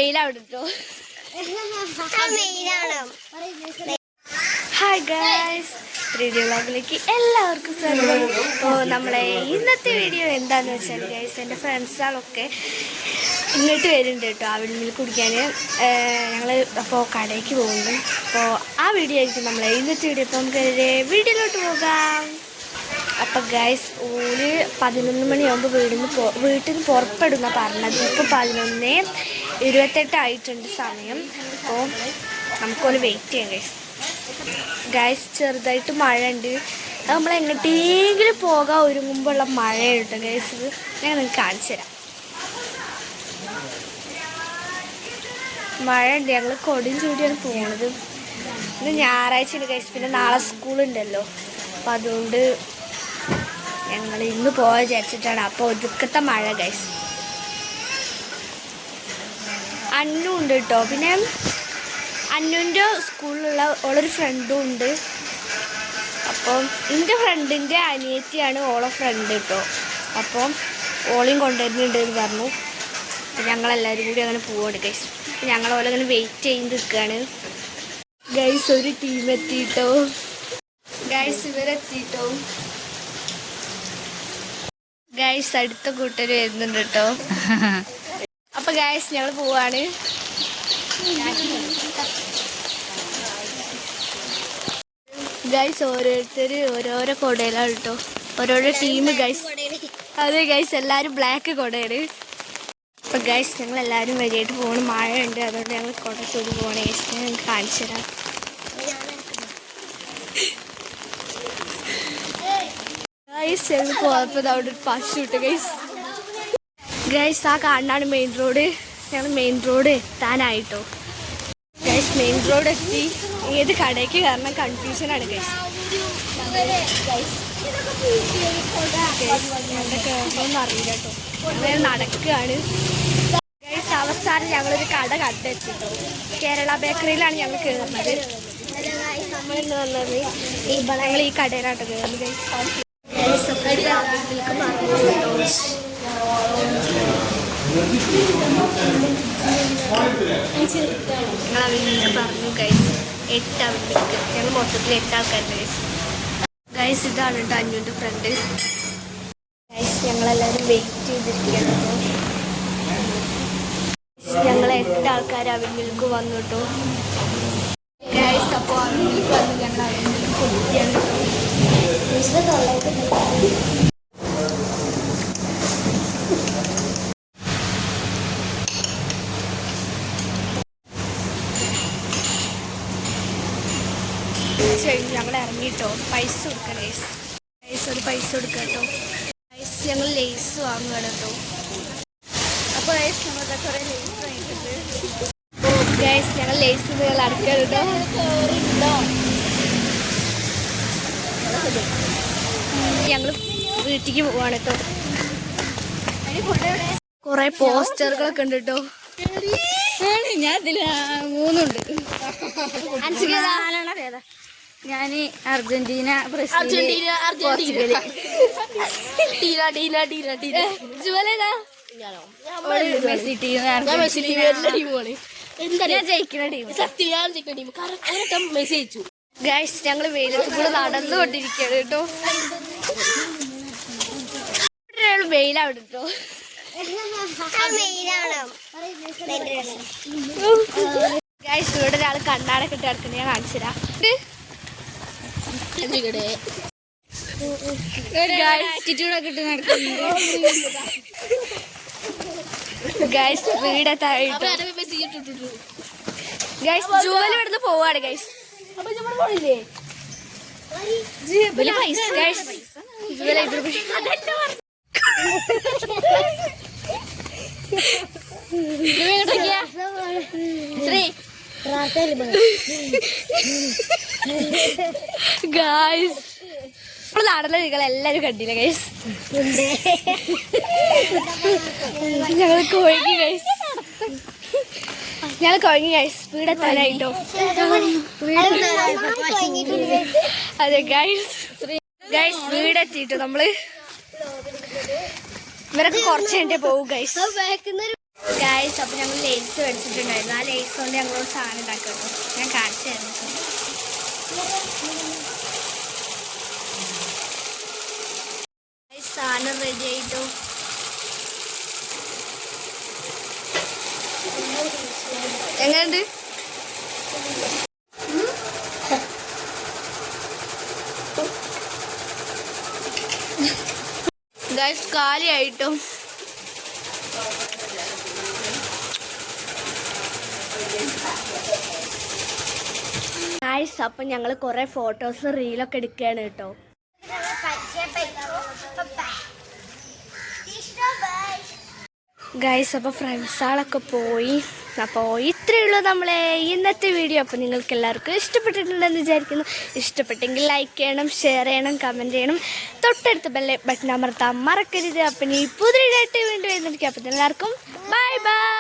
മെയിലാവിട്ടോ. Hi guys, video വ്ളോഗിലേക്ക് എല്ലാവർക്കും സ്വാഗതം. അപ്പോൾ നമ്മളെ ഇന്നത്തെ വീഡിയോ എന്താണെന്ന് വെച്ചാൽ ഗൈസ്, എൻ്റെ ഫ്രണ്ട്സുകളൊക്കെ ഇങ്ങോട്ട് വരുന്നുണ്ട് കേട്ടോ അവിടെ നിന്ന് കുടിക്കാൻ. ഞങ്ങൾ അപ്പോൾ കടയ്ക്ക് പോകുന്നു. അപ്പോൾ ആ വീഡിയോ ആയിരിക്കും നമ്മളെ ഇന്നത്തെ വീഡിയോ. അപ്പോൾ നമുക്ക് വീഡിയോയിലോട്ട് പോകാം. അപ്പോൾ ഗൈസ്, ഓല് 11 മണിയാകുമ്പോൾ വീട്ടിൽ നിന്ന് പുറപ്പെടുന്ന പറഞ്ഞത്. ഇപ്പോൾ 11:28 ആയിട്ടുണ്ട് സമയം. അപ്പോൾ നമുക്കൊന്ന് വെയിറ്റ് ചെയ്യാം ഗൈസ്. ചെറുതായിട്ട് മഴ ഉണ്ട്. അത് നമ്മൾ എങ്ങോട്ടെങ്കിലും പോകാൻ ഒരുങ്ങുമ്പോഴുള്ള മഴ കേട്ടോ ഗൈസ്. ഞാൻ നിങ്ങൾക്ക് കാണിച്ചു തരാം. മഴ ഉണ്ട്. ഞങ്ങൾ കൊടിയും ചൂടിയാണ് പോകുന്നത്. ഇന്ന് ഞായറാഴ്ചയാണ് ഗൈസ്. പിന്നെ നാളെ സ്കൂളുണ്ടല്ലോ. അപ്പം അതുകൊണ്ട് ഞങ്ങൾ ഇന്ന് പോകാൻ വിചാരിച്ചിട്ടാണ്. അപ്പോൾ ഒതുക്കത്തെ മഴ ഗൈസ്. അന്നും ഉണ്ട് കേട്ടോ. പിന്നെ അന്നുവിൻ്റെ സ്കൂളിലുള്ള ഓളൊരു ഫ്രണ്ടും ഉണ്ട്. അപ്പം എൻ്റെ ഫ്രണ്ടിൻ്റെ അനിയത്തിയാണ് ഓളെ ഫ്രണ്ട് കേട്ടോ. അപ്പം ഓളയും കൊണ്ടുവരുന്നുണ്ട് എന്ന് പറഞ്ഞു. ഞങ്ങളെല്ലാവരും കൂടി അങ്ങനെ പോവാണ് ഗൈസ്. ഞങ്ങൾ ഓലെ അങ്ങനെ വെയിറ്റ് ചെയ്ത് നിൽക്കുകയാണ് ഗൈസ്. ഒരു ടീം എത്തിയിട്ടോ ഗൈസ്, ഇവരെത്തിയിട്ടോ ഗൈസ്. അടുത്ത കൂട്ടർ വരുന്നുണ്ട് കേട്ടോ. അപ്പം ഗൈസ് ഞങ്ങൾ പോവാണ്. ഗൈസ് ഓരോരുത്തർ ഓരോരോ കൊടയിലാണ് കേട്ടോ, ഓരോരോ ടീം ഗൈസ്. അതെ ഗൈസ്, എല്ലാവരും ബ്ലാക്ക് കൊടയാണ്. അപ്പം ഗൈസ് ഞങ്ങളെല്ലാവരും വരിയായിട്ട് പോകണം. മഴ ഉണ്ട്, അതുകൊണ്ട് ഞങ്ങൾ കൊട ചൂടി പോകണം ഗൈസ്. ഞാൻ കാണിച്ചു തരാം ഗൈസ്. ഞങ്ങൾ പോയപ്പോൾ അവിടെ ഒരു പശു ഇട്ട് ഗൈസ്. ഗൈസ് ആ കാണാണ് മെയിൻ റോഡ്. ഞങ്ങൾ മെയിൻ റോഡ് എത്താനായിട്ടോ ഗൈസ്. മെയിൻ റോഡ് എത്തി. ഏത് കടയ്ക്ക് കാരണം കൺഫ്യൂഷനാണ് ഗൈസ്. ഞങ്ങളുടെ കയറണമെന്ന് അറിയില്ല കേട്ടോ. അങ്ങനെ നടക്കുകയാണ് ഗൈസ്. അവസാനം ഞങ്ങളൊരു കട കണ്ടെത്തിട്ടോ. കേരള ബേക്കറിയിലാണ് ഞങ്ങൾ കയറുന്നത്. നമ്മളിന്ന് വന്നത് ഞങ്ങൾ ഈ കടയിലാട്ടോ കയറുന്നത് ഗൈസ്. ഞങ്ങളവർക്ക് പറഞ്ഞു ഗൈസ് 8 അവർക്ക്. ഞങ്ങൾ മൊത്തത്തിൽ 8 ആൾക്കാരുണ്ട് ഗൈസ്. ഗൈസ് ഇതാണ് കേട്ടോ അഞ്ഞൂൻ്റെ ഫ്രണ്ട് ഗൈസ്. ഞങ്ങളെല്ലാവരും വെയിറ്റ് ചെയ്തിരിക്കുകയാണ് കേട്ടോ. ഞങ്ങൾ 8 ആൾക്കാർ അവർക്ക് വന്നു കേട്ടോ ഗൈസ്. അപ്പോൾ അവർക്ക് വന്ന് ഞങ്ങൾ അവർക്ക് കൊടുക്കുകയാണ് കേട്ടോ. ഞങ്ങൾ ഇറങ്ങിട്ടോ. പൈസ കൊടുക്കണം ഗൈസ്. ഒരു പൈസ കൊടുക്കുക കേട്ടോ ഗൈസ്. ഞങ്ങൾ ലേസ് വാങ്ങുകയാണ് കേട്ടോ. അപ്പോൾ ഗൈസ് നമ്മളൊക്കെ കുറേ ലേസ് വാങ്ങിയിട്ടുണ്ട് ഗൈസ്. ഞങ്ങൾ ലേസ് നിങ്ങൾ അടക്കുക കേട്ടോ. ഞങ്ങൾ വീട്ടിലേക്ക് പോവാണ് കേട്ടോ. കുറേ പോസ്റ്ററുകളൊക്കെ ഉണ്ട് കേട്ടോ. ഞാൻ ഇതിൽ 3 ഉണ്ട്. ഞാൻ അർജന്റീന, പോർച്ചുഗൽ. ഗൈസ് ഞങ്ങൾ വെയിലത്ത് കൂടെ നടന്നുകൊണ്ടിരിക്കുകയാണ് കേട്ടോ. വെയിലാവിടെ കേട്ടോ. ഗൈസ് ഇവിടെ ഒരാൾ കണ്ണാടൊക്കെ ഇട്ട് കിടക്കുന്നത് ഞാൻ കാണിച്ചു തരാം. ഗൈസ് വീടെത്തായിട്ട് ഗൈസ് ജൂവൽ ഇവിടുന്ന് പോവാണ് ഗൈസ്. ഗൈസ് നമ്മൾ നടന്ന നിങ്ങൾ എല്ലാവരും കണ്ടില്ല ഗൈസ്. ഞങ്ങൾ കുഴങ്ങി ഗൈസ്. വീടെത്താനായിട്ടോ. അതെ ഗൈസ്, വീടെത്തിട്ടോ നമ്മള്. ഇവരൊക്കെ കുറച്ച് കഴിഞ്ഞിട്ടേ പോകും ഗൈസ്. ഗൈസ് അപ്പോൾ ഞങ്ങൾ ലേസ് മേടിച്ചിട്ടുണ്ടായിരുന്നു. ആ ലേസ് കൊണ്ട് ഞങ്ങളൊരു സാധനം ഉണ്ടാക്കി കേട്ടോ. ഞാൻ കാണിച്ചു തരുന്നു. സാധനം റെഡി ആയിട്ടോ. എങ്ങനെയുണ്ട്? ഗൈസ് കാലിയായിട്ടോ. ഗൈസ് അപ്പം ഞങ്ങൾ കുറേ ഫോട്ടോസ് റീലൊക്കെ എടുക്കുകയാണ് കേട്ടോ. ഗൈസ് അപ്പോൾ ഫ്രണ്ട്സുകളൊക്കെ പോയി. അപ്പോൾ ഇത്രയേ ഉള്ളൂ നമ്മളെ ഇന്നത്തെ വീഡിയോ. അപ്പോൾ നിങ്ങൾക്ക് എല്ലാവർക്കും ഇഷ്ടപ്പെട്ടിട്ടുണ്ടെന്ന് വിചാരിക്കുന്നു. ഇഷ്ടപ്പെട്ടെങ്കിൽ ലൈക്ക് ചെയ്യണം, ഷെയർ ചെയ്യണം, കമൻറ്റ് ചെയ്യണം, തൊട്ടടുത്ത ബട്ടൺ അമർത്താൻ മറക്കരുത്. അപ്പം ഈ പുതിയതായിട്ട് വീണ്ടും വരുന്നിരിക്കും. അപ്പം എല്ലാവർക്കും ബൈ ബൈ.